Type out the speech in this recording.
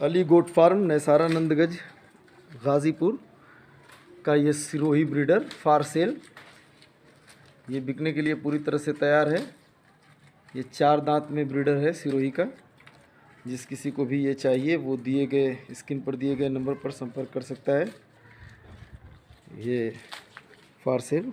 Ali goat farm, नैसारानंदगंज, Ghazipur का ये Sirohi breeder फार cell. ये बिकने के लिए पूरी तरह से तैयार है। ये 4 दांत में ब्रीडर है सिरोही का। जिस किसी को भी ये चाहिए वो दिए गए स्क्रीन पर दिए गए नंबर पर संपर्क कर सकता है। ये फार सेल।